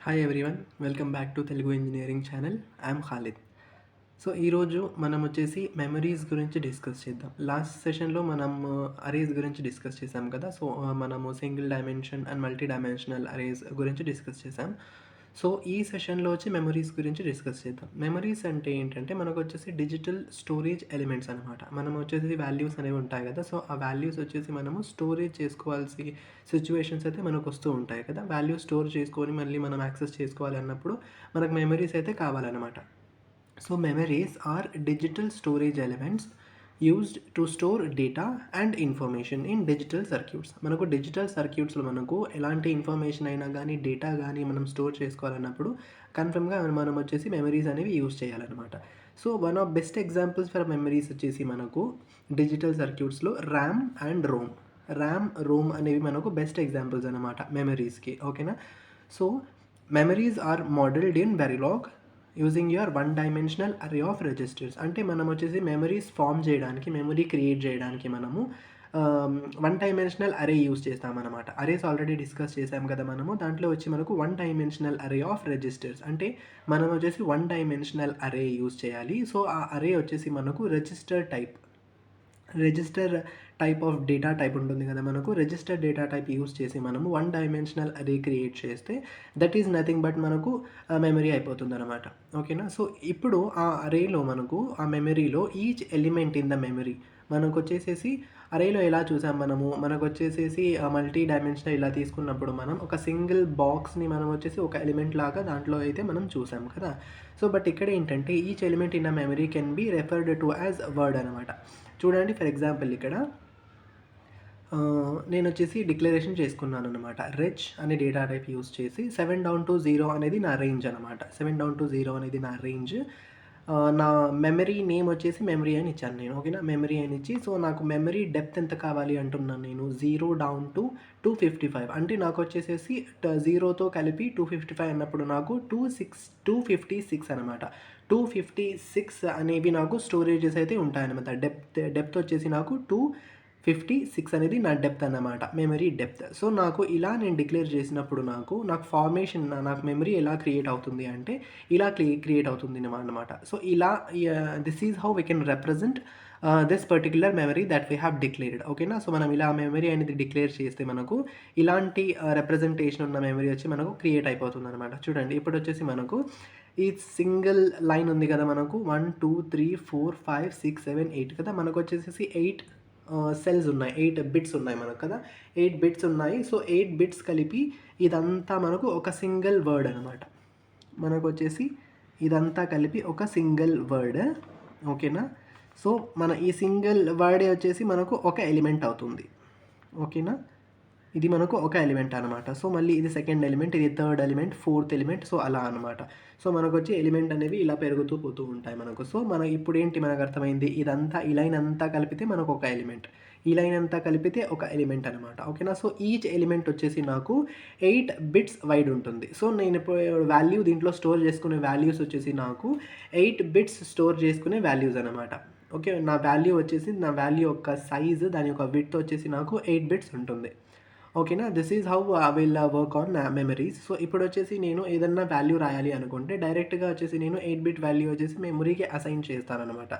Hi everyone, welcome back to Telugu engineering channel. I'm Khalid. So ఈరోజు మనం వచ్చేసి మెమరీస్ గురించి డిస్కస్ చేద్దాం. లాస్ట్ సెషన్లో మనం అరేస్ గురించి డిస్కస్ చేసాం కదా. సో మనము single dimension and multi dimensional arrays గురించి డిస్కస్ చేసాం. సో ఈ సెషన్లో వచ్చి మెమరీస్ గురించి డిస్కస్ చేద్దాం. మెమరీస్ అంటే ఏంటంటే మనకు వచ్చేసి డిజిటల్ స్టోరేజ్ ఎలిమెంట్స్ అనమాట. మనం వచ్చేసి వాల్యూస్ అనేవి ఉంటాయి కదా. సో ఆ వాల్యూస్ వచ్చేసి మనము స్టోరేజ్ చేసుకోవాల్సి సిచ్యువేషన్స్ అయితే మనకు వస్తూ ఉంటాయి కదా. వాల్యూస్ స్టోర్ చేసుకొని మళ్ళీ మనం యాక్సెస్ చేసుకోవాలి అన్నప్పుడు మనకు మెమరీస్ అయితే కావాలన్నమాట. So memories are digital storage elements used to store data and information in digital circuits. మనకు డిజిటల్ సర్క్యూట్స్లో మనకు ఎలాంటి ఇన్ఫర్మేషన్ అయినా కానీ డేటా కానీ మనం స్టోర్ చేసుకోవాలన్నప్పుడు కన్ఫర్మ్గా మనం వచ్చేసి మెమరీస్ అనేవి యూజ్ చేయాలన్నమాట. So one of best examples for memories వచ్చేసి మనకు డిజిటల్ సర్క్యూట్స్లో RAM and ROM. RAM, ROM అనేవి మనకు బెస్ట్ ఎగ్జాంపుల్స్ అనమాట మెమరీస్కి. ఓకేనా. So memories are modelled in Verilog using your one dimensional array of registers. అంటే మనం వచ్చేసి మెమరీస్ ఫామ్ చేయడానికి, మెమరీ క్రియేట్ చేయడానికి మనము వన్ డైమెన్షనల్ అరే యూజ్ చేస్తామన్నమాట. అరేస్ ఆల్రెడీ డిస్కస్ చేసాం కదా మనము. దాంట్లో వచ్చి మనకు one dimensional array of registers అంటే మనం వచ్చేసి వన్ డైమెన్షనల్ అరే యూజ్ చేయాలి. సో ఆ అరే వచ్చేసి మనకు register type of data type ఉంటుంది కదా మనకు. రిజిస్టర్ డేటా టైప్ యూస్ చేసి మనము వన్ డైమెన్షనల్ అరే క్రియేట్ చేస్తే దట్ ఈజ్ నథింగ్ బట్ మనకు మెమరీ అయిపోతుంది అనమాట. ఓకేనా. సో ఇప్పుడు ఆ అరేలో మనకు ఆ మెమరీలో each element in the memory మనకు వచ్చేసేసి అరేలో ఎలా చూసాం మనకు వచ్చేసేసి మల్టీ డైమెన్షనల్ ఇలా తీసుకున్నప్పుడు మనం ఒక సింగిల్ బాక్స్ని మనం వచ్చేసి ఒక ఎలిమెంట్ లాగా దాంట్లో అయితే మనం చూసాం కదా. సో బట్ ఇక్కడ ఏంటంటే each element in a memory can be referred to as word అనమాట. చూడండి, ఫర్ ఎగ్జాంపుల్ ఇక్కడ నేను వచ్చేసి డిక్లరేషన్ చేసుకున్నాను అనమాట. రిచ్ అనే డేటా టైప్ యూస్ చేసి 7 down to 0 అనేది నా రేంజ్ అనమాట. 7 down to 0 అనేది నా రేంజ్. నా మెమరీ నేమ్ వచ్చేసి మెమరీ అని ఇచ్చాను నేను. ఓకేనా, మెమరీ అని ఇచ్చి సో నాకు మెమరీ డెప్త్ ఎంత కావాలి అంటున్నాను నేను. 0 down to 255 అంటే నాకు వచ్చేసేసి 0తో కలిపి 255 అన్నప్పుడు నాకు 256 అనమాట. 256 అనేవి నాకు స్టోరేజెస్ అయితే ఉంటాయన్నమాట. డెప్త్ వచ్చేసి నాకు 256 అనేది నా డెప్త్ అన్నమాట, మెమరీ డెప్త్. సో నాకు ఇలా నేను డిక్లేర్ చేసినప్పుడు నాకు ఫార్మేషన్, నాకు మెమరీ ఎలా క్రియేట్ అవుతుంది అంటే ఇలా క్రియేట్ అవుతుంది అన్నమాట. సో ఇలా this is how we can represent this particular memory that we have declared. ఓకేనా. సో మనం ఇలా మెమరీ అనేది డిక్లేర్ చేస్తే మనకు ఇలాంటి రిప్రజెంటేషన్ ఉన్న మెమరీ వచ్చి మనకు క్రియేట్ అయిపోతుంది అనమాట. చూడండి, ఇప్పుడు వచ్చేసి మనకు ఈ సింగిల్ లైన్ ఉంది కదా మనకు 1 2 3 4 5 6 7 8 కదా. మనకు వచ్చేసి 8 సెల్స్ ఉన్నాయి, 8 బిట్స్ ఉన్నాయి మనకు కదా. 8 బిట్స్ ఉన్నాయి. సో 8 బిట్స్ కలిపి ఇదంతా మనకు ఒక సింగిల్ వర్డ్ అనమాట. మనకు వచ్చేసి ఇదంతా కలిపి ఒక సింగిల్ వర్డ్. ఓకేనా. సో మన ఈ సింగిల్ వర్డే వచ్చేసి మనకు ఒక ఎలిమెంట్ అవుతుంది. ఓకేనా, ఇది మనకు ఒక ఎలిమెంట్ అనమాట. సో మళ్ళీ ఇది సెకండ్ ఎలిమెంట్, ఇది third element, fourth element, so అలా అనమాట. సో మనకు వచ్చి ఎలిమెంట్ అనేవి ఇలా పెరుగుతూ పోతూ ఉంటాయి మనకు. సో ఇప్పుడు ఏంటి మనకు అర్థమైంది, ఇదంతా ఈ లైన్ అంతా కలిపితే మనకు ఒక ఎలిమెంట్, ఈ లైన్ అంతా కలిపితే ఒక ఎలిమెంట్ అనమాట. ఓకేనా. సో ఈచ్ ఎలిమెంట్ వచ్చేసి నాకు 8 బిట్స్ వైడ్ ఉంటుంది. సో నేను ఇప్పుడు వాల్యూ దీంట్లో స్టోర్ చేసుకునే వాల్యూస్ వచ్చేసి నాకు 8 బిట్స్ స్టోర్ చేసుకునే వాల్యూస్ అనమాట. ఓకే, నా వాల్యూ యొక్క సైజు, దాని యొక్క విడ్త్ వచ్చేసి నాకు 8 బిట్స్ ఉంటుంది. ఓకేనా. This is how I will work on memories. So ఇప్పుడు వచ్చేసి నేను ఏదన్నా వాల్యూ రాయాలి అనుకుంటే డైరెక్ట్గా వచ్చేసి నేను 8 బిట్ వాల్యూ వచ్చేసి మెమరీకి అసైన్ చేస్తానమాట.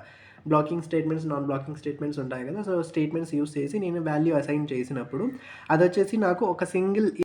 Blocking statements, non blocking statements ఉంటాయి కదా. సో స్టేట్మెంట్స్ యూస్ చేసి నేను వాల్యూ అసైన్ చేసినప్పుడు అది వచ్చేసి నాకు ఒక సింగిల్